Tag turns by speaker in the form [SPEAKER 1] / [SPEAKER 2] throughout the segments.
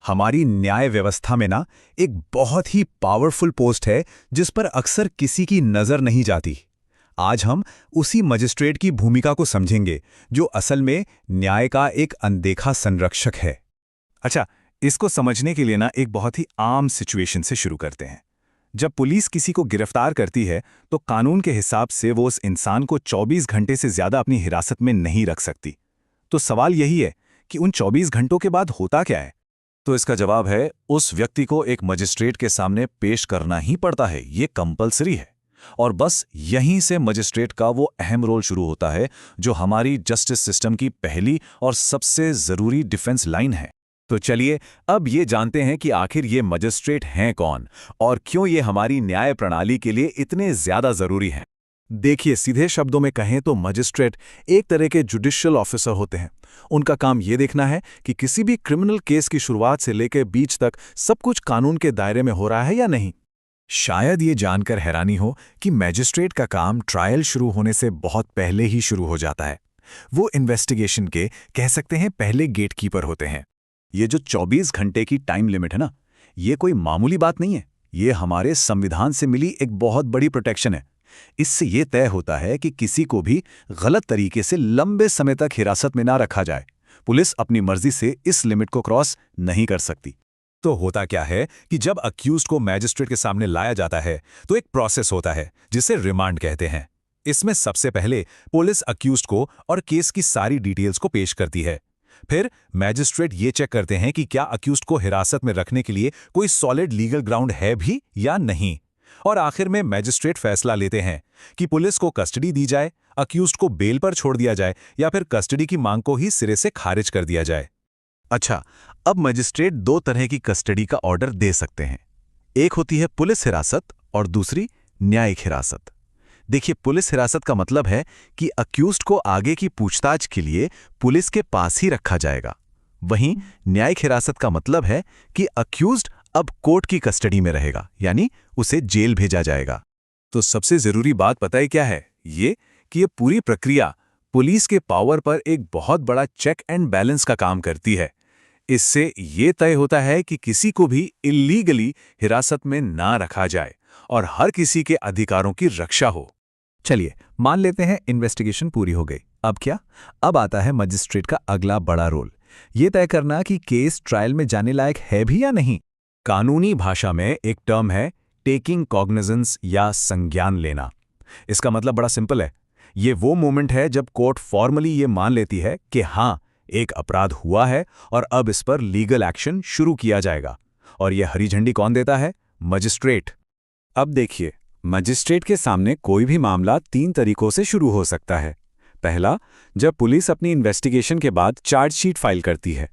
[SPEAKER 1] हमारी न्याय व्यवस्था में ना एक बहुत ही पावरफुल पोस्ट है जिस पर अक्सर किसी की नजर नहीं जाती। आज हम उसी मजिस्ट्रेट की भूमिका को समझेंगे जो असल में न्याय का एक अनदेखा संरक्षक है।
[SPEAKER 2] अच्छा, इसको समझने के लिए ना एक बहुत ही आम सिचुएशन से शुरू करते हैं। जब पुलिस किसी को गिरफ्तार करती है तो कानून के हिसाब से वो उस इंसान को 24 घंटे से ज्यादा अपनी हिरासत में नहीं रख सकती। तो सवाल यही है कि उन 24 घंटों के बाद होता क्या है? तो इसका जवाब है, उस व्यक्ति को एक मजिस्ट्रेट के सामने पेश करना ही पड़ता है। ये कंपलसरी है। और बस यहीं से मजिस्ट्रेट का वो अहम रोल शुरू होता है जो हमारी जस्टिस सिस्टम की पहली और सबसे जरूरी डिफेंस लाइन है। तो चलिए अब ये जानते हैं कि आखिर ये मजिस्ट्रेट हैं कौन और क्यों ये हमारी न्याय प्रणाली के लिए इतने ज्यादा जरूरी हैं। देखिए, सीधे शब्दों में कहें तो मजिस्ट्रेट एक तरह के जुडिशियल ऑफिसर होते हैं। उनका काम ये देखना है कि किसी भी क्रिमिनल केस की शुरुआत से लेकर बीच तक सब कुछ कानून के दायरे में हो रहा है या नहीं। शायद ये जानकर हैरानी हो कि मैजिस्ट्रेट का काम ट्रायल शुरू होने से बहुत पहले ही शुरू हो जाता है। वो इन्वेस्टिगेशन के कह सकते हैं पहले गेटकीपर होते हैं। ये जो 24 घंटे की टाइम लिमिट है ना, ये कोई मामूली बात नहीं है। ये हमारे संविधान से मिली एक बहुत बड़ी प्रोटेक्शन है। इससे ये तय होता है कि किसी को भी गलत तरीके से लंबे समय तक हिरासत में ना रखा जाए। पुलिस अपनी मर्जी से इस लिमिट को क्रॉस नहीं कर सकती। तो होता क्या है कि जब अक्यूज्ड को मैजिस्ट्रेट के सामने लाया जाता है तो एक प्रोसेस होता है जिसे रिमांड कहते हैं। इसमें सबसे पहले पुलिस अक्यूज्ड को और केस की सारी डिटेल्स को पेश करती है। फिर मैजिस्ट्रेट ये चेक करते हैं कि क्या अक्यूज्ड को हिरासत में रखने के लिए कोई सॉलिड लीगल ग्राउंड है भी या नहीं। और आखिर में मैजिस्ट्रेट फैसला लेते हैं कि पुलिस को कस्टडी दी जाए, अक्यूज्ड को बेल पर छोड़ दिया जाए या फिर कस्टडी की मांग को ही सिरे से खारिज कर दिया जाए। अच्छा, अब मजिस्ट्रेट दो तरह की कस्टडी का ऑर्डर दे सकते हैं। एक होती है पुलिस हिरासत और दूसरी न्यायिक हिरासत। देखिए, पुलिस हिरासत का मतलब है कि अक्यूज्ड को आगे की पूछताछ के लिए पुलिस के पास ही रखा जाएगा। वहीं न्यायिक हिरासत का मतलब है कि अक्यूज्ड अब कोर्ट की कस्टडी में रहेगा, यानी उसे जेल भेजा जाएगा। तो सबसे जरूरी बात पता है क्या है? ये कि ये पूरी प्रक्रिया पुलिस के पावर पर एक बहुत बड़ा चेक एंड बैलेंस का काम करती है। इससे ये तय होता है कि किसी को भी इल्लीगली हिरासत में ना रखा जाए और हर किसी के अधिकारों की रक्षा हो। चलिए मान लेते हैं इन्वेस्टिगेशन पूरी हो गई। अब क्या? अब आता है मजिस्ट्रेट का अगला बड़ा रोल, ये तय करना कि केस ट्रायल में जाने लायक है भी या नहीं। कानूनी भाषा में एक टर्म है टेकिंग कॉग्निजेंस या संज्ञान लेना। इसका मतलब बड़ा सिंपल है। ये वो मोमेंट है जब कोर्ट फॉर्मली ये मान लेती है कि हाँ, एक अपराध हुआ है और अब इस पर लीगल एक्शन शुरू किया जाएगा। और यह हरी झंडी कौन देता है? मजिस्ट्रेट। अब देखिए, मजिस्ट्रेट के सामने कोई भी मामला 3 तरीकों से शुरू हो सकता है। पहला, जब पुलिस अपनी इन्वेस्टिगेशन के बाद चार्जशीट फाइल करती है।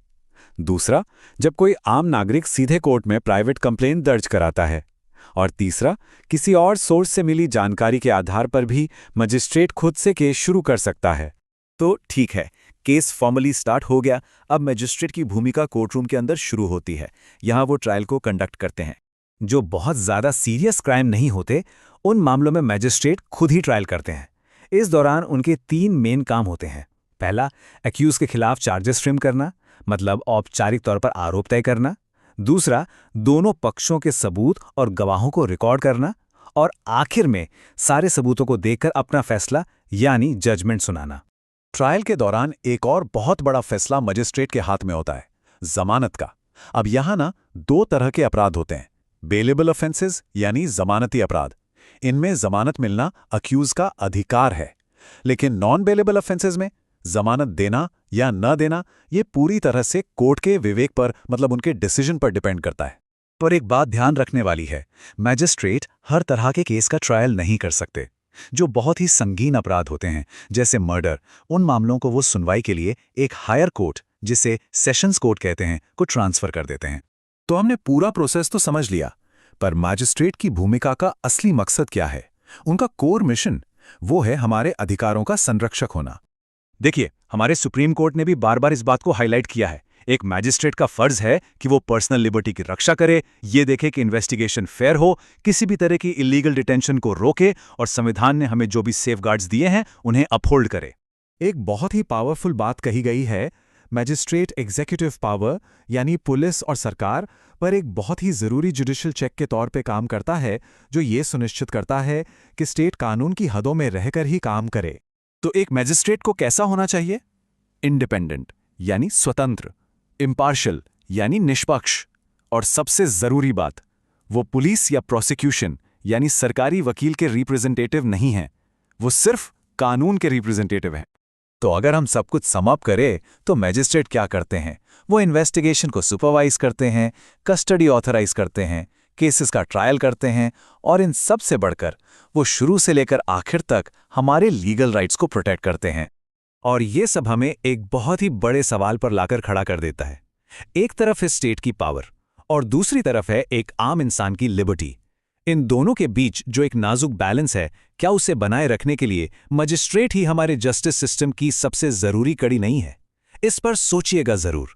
[SPEAKER 2] दूसरा, जब कोई आम नागरिक सीधे कोर्ट में प्राइवेट कंप्लेंट दर्ज कराता है। और तीसरा, किसी और सोर्स से मिली जानकारी के आधार पर भी मजिस्ट्रेट खुद से केस शुरू कर सकता है। तो ठीक है, केस फॉर्मली स्टार्ट हो गया। अब मजिस्ट्रेट की भूमिका कोर्टरूम के अंदर शुरू होती है। यहाँ वो ट्रायल को कंडक्ट करते हैं। जो बहुत ज़्यादा सीरियस क्राइम नहीं होते, उन मामलों में मजिस्ट्रेट खुद ही ट्रायल करते हैं। इस दौरान उनके 3 मेन काम होते हैं। पहला, एक्यूज के खिलाफ चार्जेस फ्रेम करना, मतलब औपचारिक तौर पर आरोप तय करना। दूसरा, दोनों पक्षों के सबूत और गवाहों को रिकॉर्ड करना। और आखिर में सारे सबूतों को देखकर अपना फैसला यानी जजमेंट सुनाना। ट्रायल के दौरान एक और बहुत बड़ा फैसला मजिस्ट्रेट के हाथ में होता है, जमानत का। अब यहां ना 2 तरह के अपराध होते हैं, बेलेबल ऑफेंसेस यानी जमानती अपराध। इनमें जमानत मिलना अक्यूज का अधिकार है। लेकिन नॉन बेलेबल ऑफेंसेस में जमानत देना या न देना ये पूरी तरह से कोर्ट के विवेक पर, मतलब उनके डिसीजन पर डिपेंड करता है। पर एक बात ध्यान रखने वाली है, मैजिस्ट्रेट हर तरह के केस का ट्रायल नहीं कर सकते। जो बहुत ही संगीन अपराध होते हैं जैसे मर्डर, उन मामलों को वो सुनवाई के लिए एक हायर कोर्ट, जिसे सेशंस कोर्ट कहते हैं, को ट्रांसफर कर देते हैं। तो हमने पूरा प्रोसेस तो समझ लिया, पर मैजिस्ट्रेट की भूमिका का असली मकसद क्या है? उनका कोर मिशन वो है हमारे अधिकारों का संरक्षक होना। देखिए, हमारे सुप्रीम कोर्ट ने भी बार बार इस बात को हाईलाइट किया है। एक मैजिस्ट्रेट का फर्ज है कि वो पर्सनल लिबर्टी की रक्षा करे, ये देखे कि इन्वेस्टिगेशन फेयर हो, किसी भी तरह की इलीगल डिटेंशन को रोके और संविधान ने हमें जो भी सेफगार्ड्स दिए हैं उन्हें अपहोल्ड करे। एक बहुत ही पावरफुल बात कही गई है, मैजिस्ट्रेट एग्जीक्यूटिव पावर यानी पुलिस और सरकार पर एक बहुत ही ज़रूरी जुडिशियल चेक के तौर पे काम करता है, जो ये सुनिश्चित करता है कि स्टेट कानून की हदों में रहकर ही काम करे। तो एक मैजिस्ट्रेट को कैसा होना चाहिए? इंडिपेंडेंट यानी स्वतंत्र, इम्पार्शियल यानी निष्पक्ष, और सबसे ज़रूरी बात, वो पुलिस या प्रोसिक्यूशन यानी सरकारी वकील के रिप्रेजेंटेटिव नहीं हैं, वो सिर्फ कानून के रिप्रेजेंटेटिव हैं।
[SPEAKER 1] तो अगर हम सब कुछ सम अप करें तो मैजिस्ट्रेट क्या करते हैं? वो इन्वेस्टिगेशन को सुपरवाइज करते हैं, कस्टडी ऑथराइज करते हैं, केसेस का ट्रायल करते हैं, और इन सब से बढ़कर वो शुरू से लेकर आखिर तक हमारे लीगल राइट्स को प्रोटेक्ट करते हैं। और ये सब हमें एक बहुत ही बड़े सवाल पर लाकर खड़ा कर देता है। एक तरफ है स्टेट की पावर और दूसरी तरफ है एक आम इंसान की लिबर्टी। इन दोनों के बीच जो एक नाजुक बैलेंस है, क्या उसे बनाए रखने के लिए मजिस्ट्रेट ही हमारे जस्टिस सिस्टम की सबसे जरूरी कड़ी नहीं है? इस पर सोचिएगा जरूर।